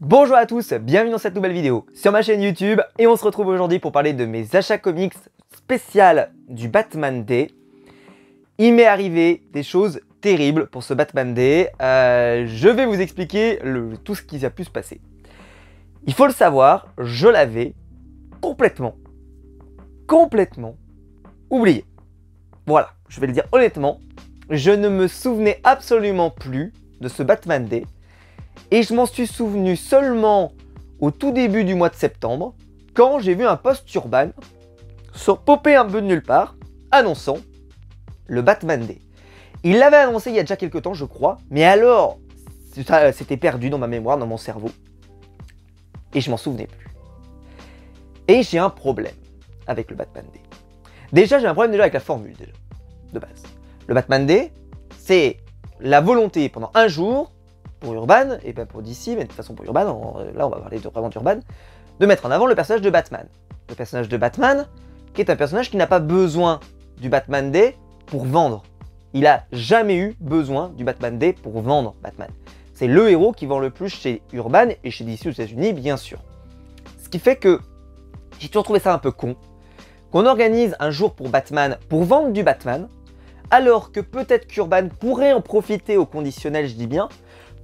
Bonjour à tous, bienvenue dans cette nouvelle vidéo sur ma chaîne YouTube et on se retrouve aujourd'hui pour parler de mes achats comics spéciales du Batman Day. Il m'est arrivé des choses terribles pour ce Batman Day, je vais vous expliquer tout ce qui a pu se passer. Il faut le savoir, je l'avais complètement oublié. Voilà, je vais le dire honnêtement, je ne me souvenais absolument plus de ce Batman Day. Et je m'en suis souvenu seulement au tout début du mois de septembre, quand j'ai vu un post Urban popper un peu de nulle part, annonçant le Batman Day. Il l'avait annoncé il y a déjà quelques temps, je crois, mais alors, c'était perdu dans ma mémoire, dans mon cerveau, et je m'en souvenais plus. Et j'ai un problème avec le Batman Day. Déjà, j'ai un problème avec la formule, de base. Le Batman Day, c'est la volonté pendant un jour, pour Urban, et pas pour DC, mais de toute façon pour Urban, là on va parler vraiment d'Urban, de mettre en avant le personnage de Batman. Le personnage de Batman, qui est un personnage qui n'a pas besoin du Batman Day pour vendre. Il a jamais eu besoin du Batman Day pour vendre Batman. C'est le héros qui vend le plus chez Urban et chez DC aux États-Unis, bien sûr. Ce qui fait que j'ai toujours trouvé ça un peu con, qu'on organise un jour pour Batman, pour vendre du Batman, alors que peut-être qu'Urban pourrait en profiter au conditionnel, je dis bien,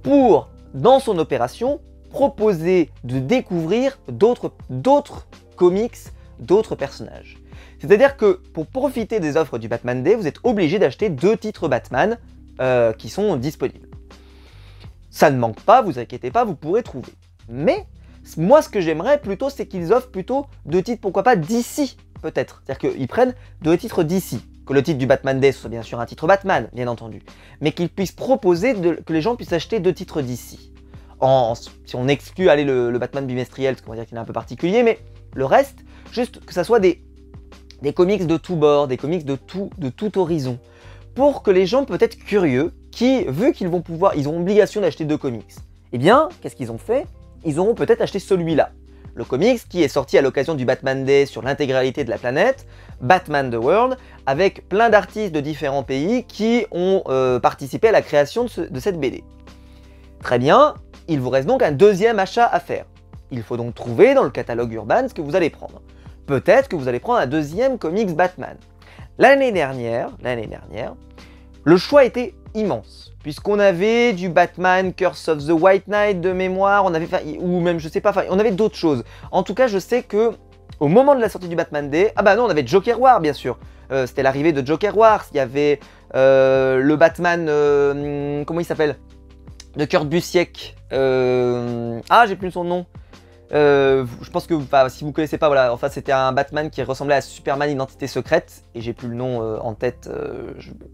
pour, dans son opération, proposer de découvrir d'autres comics, d'autres personnages. C'est-à-dire que pour profiter des offres du Batman Day, vous êtes obligé d'acheter 2 titres Batman qui sont disponibles. Ça ne manque pas, vous inquiétez pas, vous pourrez trouver. Mais moi, ce que j'aimerais plutôt, c'est qu'ils offrent plutôt 2 titres, pourquoi pas DC, peut-être. C'est-à-dire qu'ils prennent 2 titres DC. Que le titre du Batman Day soit bien sûr un titre Batman, bien entendu, mais qu'ils puissent proposer que les gens puissent acheter 2 titres d'ici. Si on exclut le Batman bimestriel, parce qu'on va dire qu'il est un peu particulier, mais le reste, juste que ça soit des comics de tous bords, des comics de tout horizon, pour que les gens peut-être curieux, qui, vu qu'ils vont pouvoir, ils ont obligation d'acheter 2 comics, eh bien, qu'est-ce qu'ils ont fait? Ils auront peut-être acheté celui-là. Le comics qui est sorti à l'occasion du Batman Day sur l'intégralité de la planète, Batman the World, avec plein d'artistes de différents pays qui ont participé à la création de cette BD. Très bien, il vous reste donc un deuxième achat à faire. Il faut donc trouver dans le catalogue Urban ce que vous allez prendre. Peut-être que vous allez prendre un deuxième comics Batman. L'année dernière, le choix était immense, puisqu'on avait du Batman Curse of the White Knight de mémoire, on avait, ou même je sais pas, on avait d'autres choses. En tout cas, je sais que au moment de la sortie du Batman Day, ah bah non, on avait Joker War bien sûr. C'était l'arrivée de Joker War. Il y avait le Batman, comment il s'appelle, de Kurt Busiek. Ah, j'ai plus son nom. Je pense que si vous connaissez pas, voilà, enfin c'était un Batman qui ressemblait à Superman Identité Secrète, et j'ai plus le nom en tête,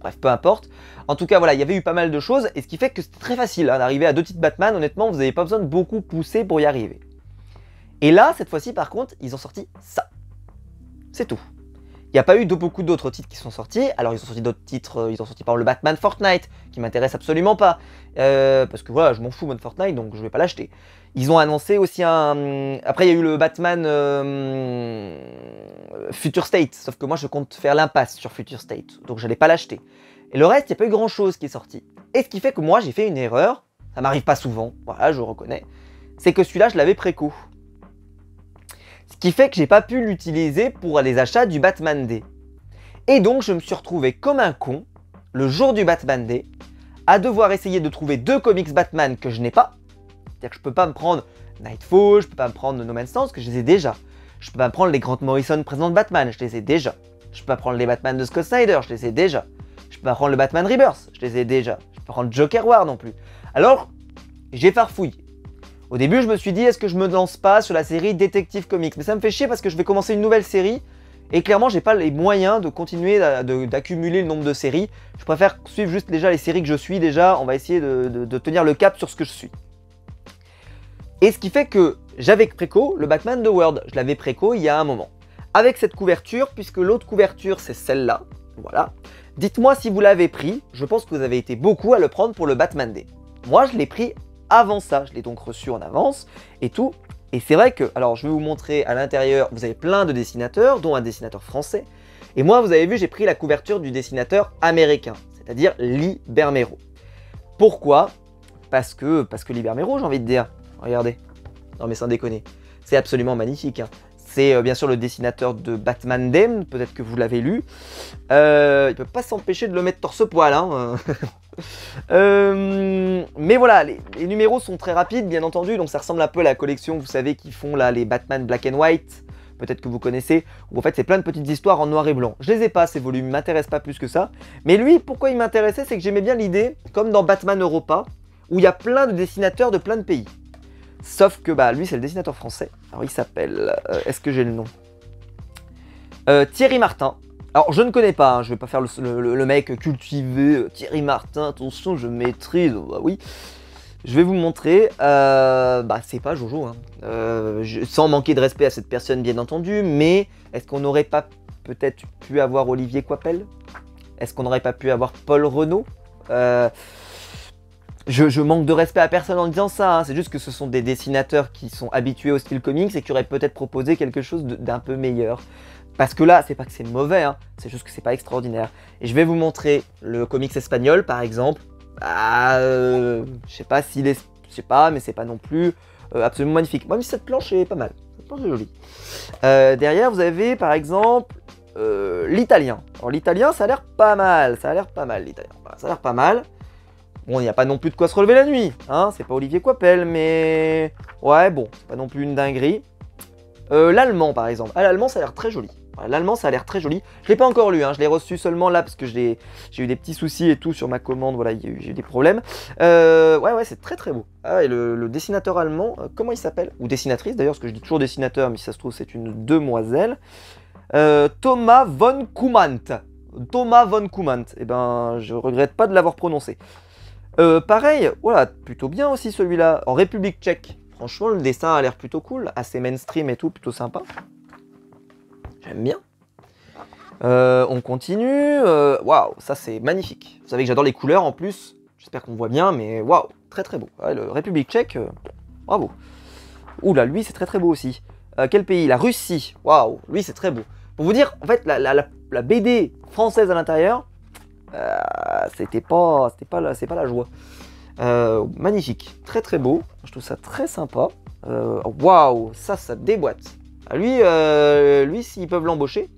bref, peu importe. En tout cas, voilà, il y avait eu pas mal de choses, et ce qui fait que c'était très facile hein, d'arriver à 2 titres Batman, honnêtement, vous n'avez pas besoin de beaucoup pousser pour y arriver. Et là, cette fois-ci, par contre, ils ont sorti ça. C'est tout. Il n'y a pas eu beaucoup d'autres titres qui sont sortis. Alors, ils ont sorti d'autres titres, ils ont sorti par exemple le Batman Fortnite, qui m'intéresse absolument pas. Parce que voilà, je m'en fous de Fortnite, donc je vais pas l'acheter. Ils ont annoncé aussi un... Après, il y a eu le Batman Future State, sauf que moi, je compte faire l'impasse sur Future State, donc je n'allais pas l'acheter. Et le reste, il n'y a pas eu grand-chose qui est sorti. Et ce qui fait que moi, j'ai fait une erreur, ça m'arrive pas souvent, voilà, je reconnais, c'est que celui-là, je l'avais préco. Ce qui fait que j'ai pas pu l'utiliser pour les achats du Batman Day. Et donc je me suis retrouvé comme un con, le jour du Batman Day, à devoir essayer de trouver 2 comics Batman que je n'ai pas. C'est-à-dire que je peux pas me prendre Nightfall, je peux pas me prendre No Man's Land, parce que je les ai déjà. Je peux pas me prendre les Grant Morrison présents de Batman, je les ai déjà. Je peux pas prendre les Batman de Scott Snyder, je les ai déjà. Je peux pas prendre le Batman Rebirth, je les ai déjà. Je peux pas prendre Joker War non plus. Alors, j'ai farfouillé. Au début, je me suis dit, est-ce que je me lance pas sur la série Detective Comics? Mais ça me fait chier parce que je vais commencer une nouvelle série et clairement, j'ai pas les moyens de continuer d'accumuler le nombre de séries. Je préfère suivre juste déjà les séries que je suis déjà. On va essayer de tenir le cap sur ce que je suis. Et ce qui fait que j'avais préco le Batman The World. Je l'avais préco il y a un moment. Avec cette couverture, puisque l'autre couverture, c'est celle-là. Voilà. Dites-moi si vous l'avez pris. Je pense que vous avez été beaucoup à le prendre pour le Batman Day. Moi, je l'ai pris avant ça, je l'ai donc reçu en avance et tout. Et c'est vrai que, alors je vais vous montrer à l'intérieur, vous avez plein de dessinateurs, dont un dessinateur français. Et moi, vous avez vu, j'ai pris la couverture du dessinateur américain, c'est-à-dire Lee Bermero. Pourquoi? Parce que Lee Bermero, j'ai envie de dire. Regardez. Non mais sans déconner, c'est absolument magnifique. Hein. C'est bien sûr le dessinateur de Batman Damned, peut-être que vous l'avez lu. Il peut pas s'empêcher de le mettre torse-poil. Hein. Mais voilà, les numéros sont très rapides, bien entendu, donc ça ressemble un peu à la collection, vous savez, qui font là les Batman Black and White, peut-être que vous connaissez, où en fait c'est plein de petites histoires en noir et blanc. Je les ai pas, ces volumes, ils m'intéressent pas plus que ça. Mais lui, pourquoi il m'intéressait, c'est que j'aimais bien l'idée, comme dans Batman Europa, où il y a plein de dessinateurs de plein de pays. Sauf que bah lui c'est le dessinateur français. Alors il s'appelle, est-ce que j'ai le nom, Thierry Martin. Alors je ne connais pas, hein, je vais pas faire le mec cultivé, Thierry Martin, attention je maîtrise, bah oui. Je vais vous montrer, bah c'est pas Jojo, hein. Sans manquer de respect à cette personne bien entendu, mais est-ce qu'on n'aurait pas peut-être pu avoir Olivier Coipel? Est-ce qu'on n'aurait pas pu avoir Paul Renaud? Je manque de respect à personne en disant ça, hein. C'est juste que ce sont des dessinateurs qui sont habitués au style comics et qui auraient peut-être proposé quelque chose d'un peu meilleur. Parce que là, c'est pas que c'est mauvais, hein, c'est juste que c'est pas extraordinaire. Et je vais vous montrer le comics espagnol, par exemple. Je sais pas s'il est... Je sais pas, mais c'est pas non plus absolument magnifique. Même si cette planche est pas mal. Cette planche est jolie. Derrière, vous avez, par exemple, l'italien. Alors l'italien, ça a l'air pas mal. Ça a l'air pas mal, l'italien. Voilà, ça a l'air pas mal. Bon, il n'y a pas non plus de quoi se relever la nuit. Hein, c'est pas Olivier Coipel, mais... Ouais, bon, c'est pas non plus une dinguerie. L'allemand, par exemple. Ah, l'allemand, ça a l'air très joli. L'allemand, ça a l'air très joli. Je l'ai pas encore lu, hein. Je l'ai reçu seulement là parce que j'ai eu des petits soucis et tout sur ma commande. Voilà, j'ai eu des problèmes. Ouais, c'est très très beau. Ah, et le dessinateur allemand, comment il s'appelle? Ou dessinatrice d'ailleurs, parce que je dis toujours dessinateur, mais si ça se trouve, c'est une demoiselle. Thomas von Koumant. Thomas von Koumant. Eh ben, je regrette pas de l'avoir prononcé. Pareil, voilà, plutôt bien aussi celui-là. En République tchèque. Franchement, le dessin a l'air plutôt cool, assez mainstream et tout, plutôt sympa. J'aime bien. On continue. Waouh, ça c'est magnifique. Vous savez que j'adore les couleurs en plus. J'espère qu'on voit bien, mais waouh, très très beau. Ouais, le République tchèque, bravo. Oula, lui c'est très très beau aussi. Quel pays? La Russie. Waouh, lui c'est très beau. Pour vous dire, en fait, la BD française à l'intérieur, c'est pas la joie. Magnifique, très très beau. Je trouve ça très sympa. Waouh, ça déboîte. Lui, s'ils peuvent l'embaucher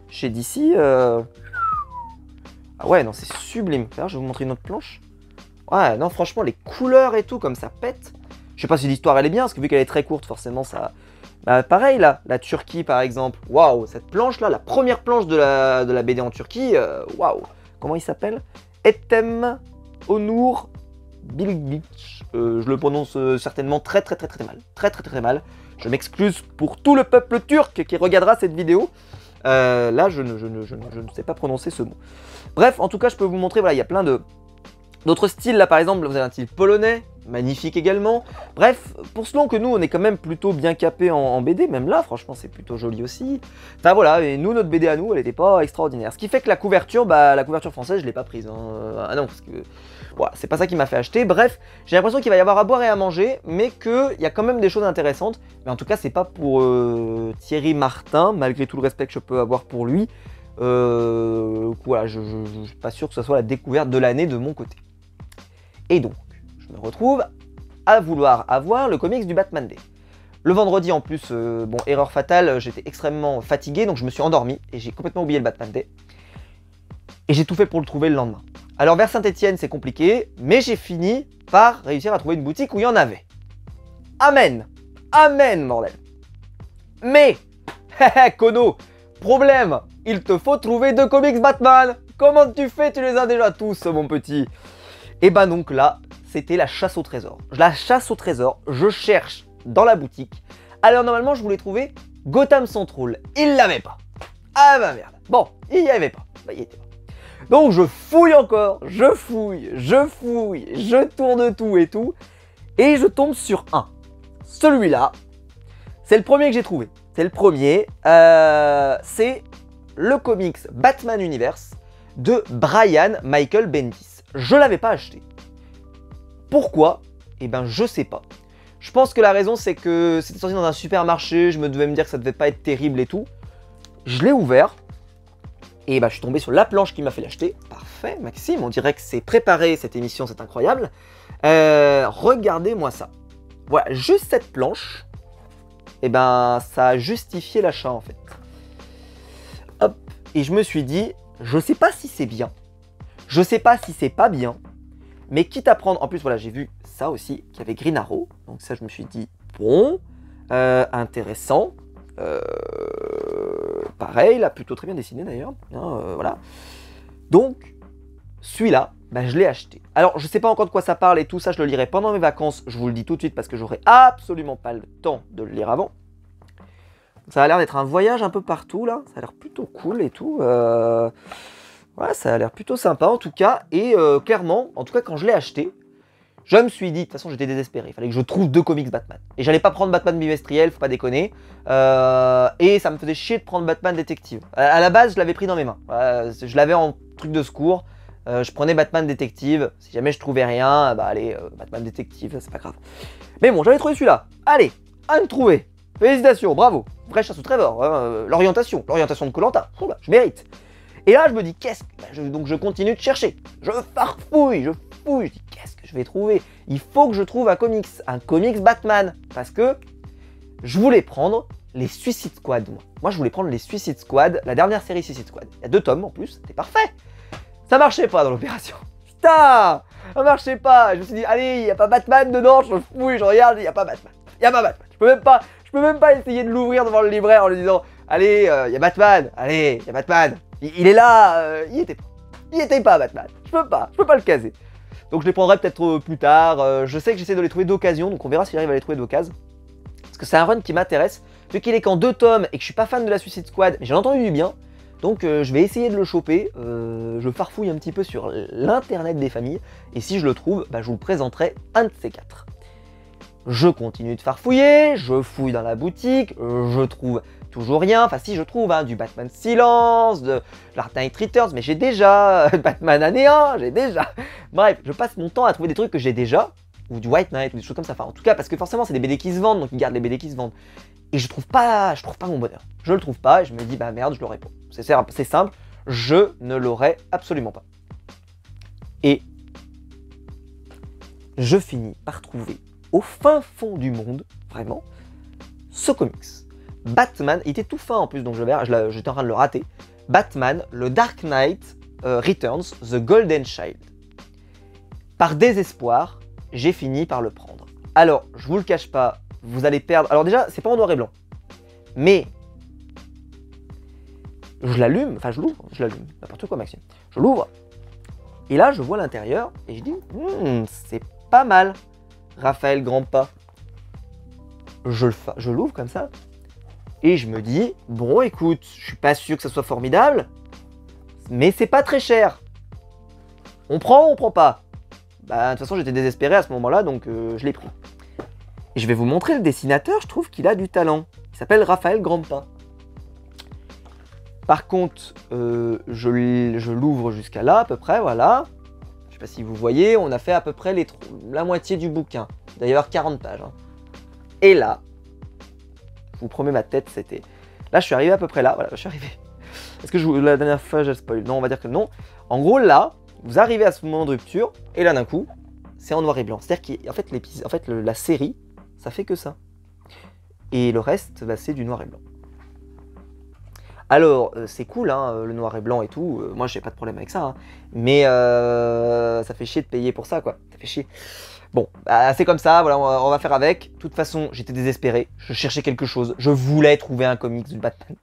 chez DC, ah ouais, non, c'est sublime. D'ailleurs, je vais vous montrer une autre planche. Ouais, non, franchement, les couleurs et tout, comme ça pète. Je sais pas si l'histoire elle est bien, parce que vu qu'elle est très courte, forcément, ça. Bah, pareil là, la Turquie par exemple. Waouh, cette planche là, la première planche de la BD en Turquie. Waouh, comment il s'appelle? Ethem Onur Bilgic. Je le prononce certainement très mal. Très mal. Je m'excuse pour tout le peuple turc qui regardera cette vidéo. Là, je ne sais pas prononcer ce mot. Bref, en tout cas, je peux vous montrer, voilà, il y a plein d'autres styles. Là, par exemple, vous avez un style polonais, magnifique également. Bref, pour selon que nous, on est quand même plutôt bien capé en BD, même là, franchement, c'est plutôt joli aussi. Enfin, voilà, et nous, notre BD à nous, elle n'était pas extraordinaire. Ce qui fait que la couverture française, je l'ai pas prise. Hein. Ah non, parce que... Voilà, c'est pas ça qui m'a fait acheter. Bref, j'ai l'impression qu'il va y avoir à boire et à manger, mais qu'il y a quand même des choses intéressantes. Mais en tout cas, c'est pas pour Thierry Martin, malgré tout le respect que je peux avoir pour lui. Voilà, je suis pas sûr que ce soit la découverte de l'année de mon côté. Et donc, je me retrouve à vouloir avoir le comics du Batman Day. Le vendredi en plus, bon, erreur fatale, j'étais extrêmement fatigué, donc je me suis endormi et j'ai complètement oublié le Batman Day. Et j'ai tout fait pour le trouver le lendemain. Alors vers Saint-Etienne, c'est compliqué, mais j'ai fini par réussir à trouver une boutique où il y en avait. Amen. Amen, bordel. Mais, Kono, problème, il te faut trouver 2 comics Batman. Comment tu fais? Tu les as déjà tous, mon petit. Et ben donc là, c'était la chasse au trésor. La chasse au trésor, je cherche dans la boutique. Alors normalement, je voulais trouver Gotham Central. Il l'avait pas. Ah bah merde. Bon, il y avait pas. Bah, il était pas. Donc je fouille encore, je fouille, je tourne tout et tout. Et je tombe sur un. Celui-là, c'est le premier que j'ai trouvé. C'est le premier. C'est le comics Batman Universe de Brian Michael Bendis. Je l'avais pas acheté. Pourquoi? Eh ben je sais pas. Je pense que la raison c'est que c'était sorti dans un supermarché, je me devais me dire que ça devait pas être terrible et tout. Je l'ai ouvert. Et bah, je suis tombé sur la planche qui m'a fait l'acheter. Parfait, Maxime, on dirait que c'est préparé cette émission, c'est incroyable. Regardez-moi ça. Voilà, juste cette planche, et ben ça a justifié l'achat en fait. Hop, et je me suis dit, je sais pas si c'est bien, je sais pas si c'est pas bien, mais quitte à prendre, en plus voilà, j'ai vu ça aussi, qu'il y avait Green Arrow, donc ça je me suis dit, bon, intéressant, pareil, là plutôt très bien dessiné d'ailleurs, voilà. Donc, celui-là, bah, je l'ai acheté. Alors, je sais pas encore de quoi ça parle et tout ça, je le lirai pendant mes vacances, je vous le dis tout de suite parce que j'aurai absolument pas le temps de le lire avant. Ça a l'air d'être un voyage un peu partout là, ça a l'air plutôt cool et tout. Ouais, ça a l'air plutôt sympa en tout cas. Et clairement, en tout cas quand je l'ai acheté, je me suis dit, de toute façon j'étais désespéré, il fallait que je trouve 2 comics Batman. Et j'allais pas prendre Batman bimestriel, faut pas déconner. Et ça me faisait chier de prendre Batman détective. À la base, je l'avais pris dans mes mains. Je l'avais en truc de secours. Je prenais Batman détective. Si jamais je trouvais rien, bah allez, Batman détective, c'est pas grave. Mais bon, j'avais trouvé celui-là. Allez, à me trouver. Félicitations, bravo. Vraie chasse au trésor. L'orientation de Koh-Lanta. Je mérite. Et là, je me dis, donc je continue de chercher. Je farfouille, je fouille. Je dis, qu'est-ce que je vais trouver? Il faut que je trouve un comics Batman. Parce que je voulais prendre les Suicide Squad. Moi, je voulais prendre les Suicide Squad, la dernière série Suicide Squad. Il y a 2 tomes en plus, c'était parfait. Ça marchait pas dans l'opération. Putain, ça marchait pas. Je me suis dit, allez, il n'y a pas Batman dedans. Je fouille, je regarde, il n'y a pas Batman. Il n'y a pas Batman. Je peux même pas essayer de l'ouvrir devant le libraire en lui disant, allez, il y a Batman. Allez, il y a Batman. Il est là. Il était pas Batman. Je peux pas le caser. Donc je les prendrai peut-être plus tard. Je sais que j'essaie de les trouver d'occasion, donc on verra si j'arrive à les trouver d'occasion. Parce que c'est un run qui m'intéresse. Vu qu'il est qu'en 2 tomes et que je suis pas fan de la Suicide Squad, mais j'ai entendu du bien. Donc je vais essayer de le choper, je farfouille un petit peu sur l'internet des familles, et si je le trouve, bah, je vous le présenterai un de ces 4. Je continue de farfouiller, je fouille dans la boutique, je trouve toujours rien, enfin si je trouve du Batman Silence, de Dark Knight Returns, mais j'ai déjà Batman Année 1, j'ai déjà. Bref, je passe mon temps à trouver des trucs que j'ai déjà, ou du White Knight, ou des choses comme ça, enfin en tout cas parce que forcément c'est des BD qui se vendent, donc ils gardent les BD qui se vendent. Et je trouve pas mon bonheur. Je le trouve pas et je me dis bah merde, je l'aurai pas. C'est simple, je ne l'aurai absolument pas. Et je finis par trouver au fin fond du monde, vraiment, ce comics. Batman, il était tout fin en plus, donc j'étais en train de le rater. Batman, le Dark Knight Returns, The Golden Child. Par désespoir, j'ai fini par le prendre. Alors, je vous le cache pas, vous allez perdre... Alors déjà, c'est pas en noir et blanc. Mais... je l'allume, enfin je l'allume, n'importe quoi Maxime. Je l'ouvre. Et là, je vois l'intérieur et je dis, c'est pas mal. Raphaël Grandpa. Je l'ouvre comme ça. Et je me dis, bon écoute, je suis pas sûr que ça soit formidable. Mais c'est pas très cher. On prend ou on prend pas? Bah de toute façon, j'étais désespéré à ce moment-là, donc je l'ai pris. Et je vais vous montrer le dessinateur, je trouve qu'il a du talent. Il s'appelle Raphaël Grandpa. Par contre, je l'ouvre jusqu'à là, à peu près, voilà. Je sais pas si vous voyez, on a fait à peu près la moitié du bouquin. Il doit y avoir 40 pages. Hein. Et là, je vous promets ma tête, c'était... Là, je suis arrivé à peu près là, voilà, je suis arrivé. Est-ce que la dernière fois, j'ai spoil? Non, on va dire que non. En gros, là, vous arrivez à ce moment de rupture, et là, d'un coup, c'est en noir et blanc. C'est-à-dire qu'en fait, la série, ça fait que ça. Et le reste, bah, c'est du noir et blanc. Alors, c'est cool, hein, le noir et blanc et tout. Moi, j'ai pas de problème avec ça. Hein. Mais ça fait chier de payer pour ça, quoi. Ça fait chier. Bon, bah, c'est comme ça, voilà, on va faire avec. De toute façon, j'étais désespéré. Je cherchais quelque chose. Je voulais trouver un comics du Batman.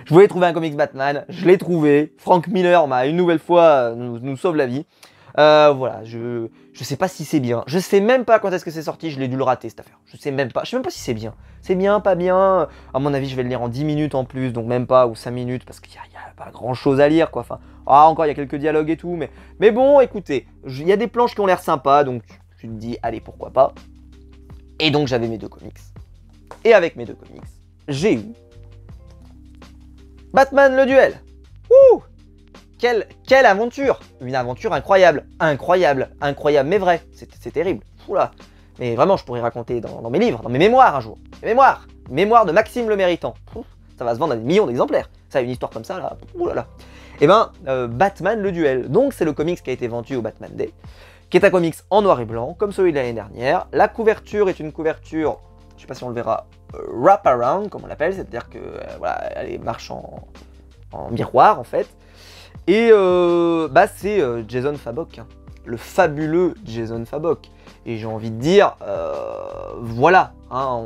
Je voulais trouver un comics Batman. Je l'ai trouvé. Frank Miller m'a une nouvelle fois nous sauve la vie. Voilà, je sais pas si c'est bien. Je sais même pas quand est-ce que c'est sorti. Je l'ai dû le rater cette affaire. Je sais même pas si c'est bien. C'est bien, pas bien. À mon avis, je vais le lire en 10 minutes en plus, donc même pas, ou 5 minutes, parce qu'il y a pas grand chose à lire, quoi. Enfin, encore, il y a quelques dialogues et tout, mais bon, écoutez, il y a des planches qui ont l'air sympas, donc tu te dis, allez, pourquoi pas. Et donc, j'avais mes 2 comics. Et avec mes 2 comics, j'ai eu Batman le duel. Ouh! Quelle aventure! Une aventure incroyable, incroyable, incroyable, mais vrai. C'est terrible. Oula. Mais vraiment, je pourrais raconter dans mes livres, dans mes mémoires un jour. Mes mémoires de Maxime le Méritant. Ça va se vendre à des millions d'exemplaires. Ça, une histoire comme ça, là. Oulala. Et ben, Batman le duel. Donc, c'est le comics qui a été vendu au Batman Day, qui est un comics en noir et blanc, comme celui de l'année dernière. La couverture est une couverture, je ne sais pas si on le verra, wrap-around, comme on l'appelle, c'est-à-dire que voilà, elle marche en miroir, en fait. Et c'est Jason Fabok, hein, le fabuleux Jason Fabok. Et j'ai envie de dire, voilà, hein,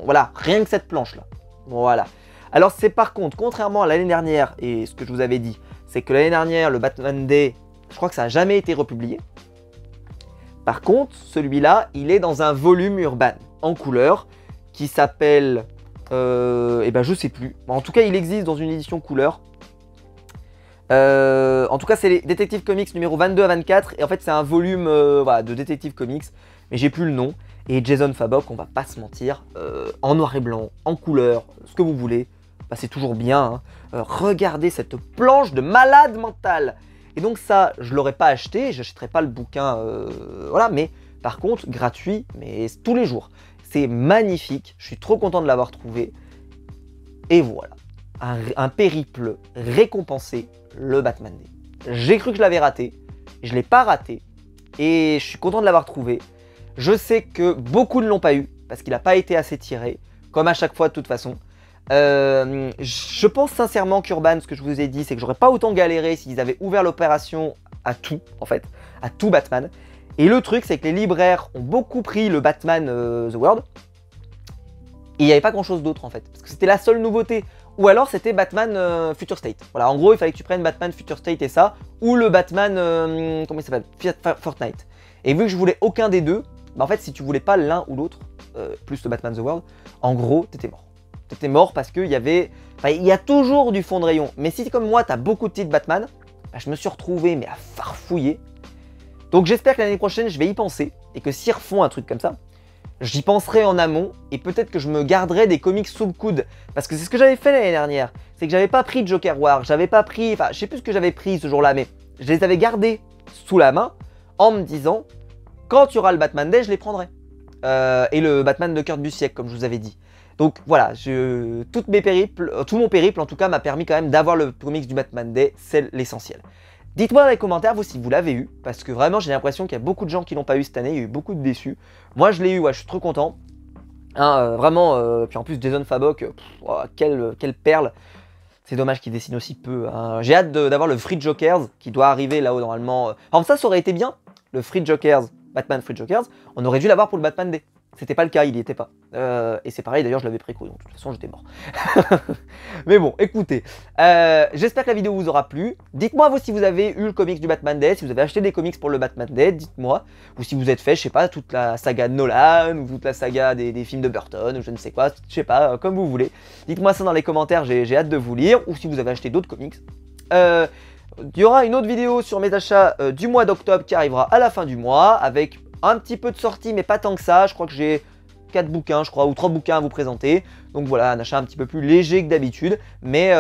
voilà, rien que cette planche-là. Voilà. Alors c'est par contre, contrairement à l'année dernière, et ce que je vous avais dit, c'est que l'année dernière, le Batman Day, je crois que ça n'a jamais été republié. Par contre, celui-là, il est dans un volume urbain, en couleur, qui s'appelle, je sais plus. En tout cas, il existe dans une édition couleur. En tout cas, c'est les Detective Comics numéro 22 à 24. Et en fait, c'est un volume voilà, de Detective Comics. Mais j'ai plus le nom. Et Jason Fabok, on va pas se mentir, en noir et blanc, en couleur, ce que vous voulez, bah, c'est toujours bien. Hein. Regardez cette planche de malade mental. Et donc ça, je l'aurais pas acheté, j'achèterai pas le bouquin, voilà. Mais par contre, gratuit, mais tous les jours. C'est magnifique, je suis trop content de l'avoir trouvé. Et voilà, un périple récompensé, le Batman Day. J'ai cru que je l'avais raté, je l'ai pas raté. Et je suis content de l'avoir trouvé. Je sais que beaucoup ne l'ont pas eu, parce qu'il n'a pas été assez tiré, comme à chaque fois de toute façon. Je pense sincèrement qu'Urban, ce que je vous ai dit, c'est que j'aurais pas autant galéré s'ils avaient ouvert l'opération à tout, en fait, à tout Batman. Et le truc, c'est que les libraires ont beaucoup pris le Batman The World, et il n'y avait pas grand chose d'autre en fait, parce que c'était la seule nouveauté. Ou alors c'était Batman Future State. Voilà, en gros, il fallait que tu prennes Batman Future State et ça, ou le Batman, comment il s'appelle, Fortnite. Et vu que je voulais aucun des deux, bah en fait, si tu voulais pas l'un ou l'autre, plus le Batman The World, en gros, t'étais mort. T'étais mort parce qu'il y avait, il y a toujours du fond de rayon. Mais si comme moi, t'as beaucoup de titres Batman, bah, je me suis retrouvé mais à farfouiller. Donc j'espère que l'année prochaine, je vais y penser et que s'ils refont un truc comme ça, j'y penserai en amont et peut-être que je me garderai des comics sous le coude. Parce que c'est ce que j'avais fait l'année dernière. C'est que j'avais pas pris Joker War, j'avais pas pris, enfin je sais plus ce que j'avais pris ce jour-là, mais je les avais gardés sous la main en me disant, quand tu auras le Batman Day, je les prendrai. Et le Batman de Kurt Busiek, comme je vous avais dit. Donc voilà, tout mon périple en tout cas m'a permis quand même d'avoir le comics du Batman Day, c'est l'essentiel. Dites-moi dans les commentaires, vous, si vous l'avez eu, parce que vraiment, j'ai l'impression qu'il y a beaucoup de gens qui l'ont pas eu cette année, il y a eu beaucoup de déçus. Moi, je l'ai eu, ouais, je suis trop content. Hein, vraiment, puis en plus, Jason Fabok, oh, quelle perle. C'est dommage qu'il dessine aussi peu. Hein. J'ai hâte d'avoir le Free Jokers, qui doit arriver là-haut normalement. Alors ça aurait été bien, le Free Jokers, Batman Free Jokers, on aurait dû l'avoir pour le Batman Day. C'était pas le cas, il n'y était pas. Et c'est pareil, d'ailleurs, je l'avais préco, donc de toute façon, j'étais mort. Mais bon, écoutez, j'espère que la vidéo vous aura plu. Dites-moi, vous, si vous avez eu le comics du Batman Day, si vous avez acheté des comics pour le Batman Day, dites-moi. Ou si vous êtes fait, je sais pas, toute la saga de Nolan, ou toute la saga des films de Burton, ou je ne sais quoi, je sais pas, comme vous voulez. Dites-moi ça dans les commentaires, j'ai hâte de vous lire. Ou si vous avez acheté d'autres comics. Il y aura une autre vidéo sur mes achats du mois d'octobre qui arrivera à la fin du mois, avec un petit peu de sortie, mais pas tant que ça. Je crois que j'ai 4 bouquins, je crois, ou 3 bouquins à vous présenter. Donc voilà, un achat un petit peu plus léger que d'habitude. Mais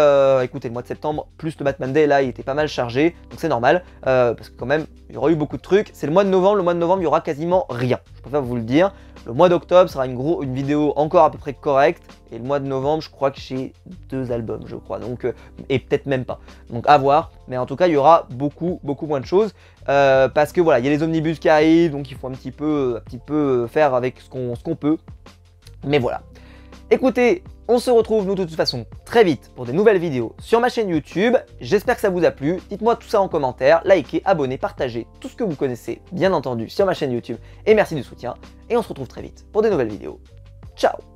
écoutez, le mois de septembre, plus le Batman Day, là, il était pas mal chargé. Donc c'est normal, parce que quand même, il y aura eu beaucoup de trucs. C'est le mois de novembre. Le mois de novembre, il y aura quasiment rien. Je préfère vous le dire. Le mois d'octobre sera une vidéo encore à peu près correcte. Et le mois de novembre, je crois que j'ai 2 albums, je crois. Donc, et peut-être même pas. Donc à voir. Mais en tout cas, il y aura beaucoup moins de choses. Parce que voilà, il y a les omnibus qui arrivent. Donc il faut un petit peu faire avec ce qu'on peut. Mais voilà. Écoutez, on se retrouve nous de toute façon très vite pour des nouvelles vidéos sur ma chaîne YouTube. J'espère que ça vous a plu. Dites-moi tout ça en commentaire, likez, abonnez, partagez tout ce que vous connaissez, bien entendu, sur ma chaîne YouTube. Et merci du soutien. Et on se retrouve très vite pour des nouvelles vidéos. Ciao!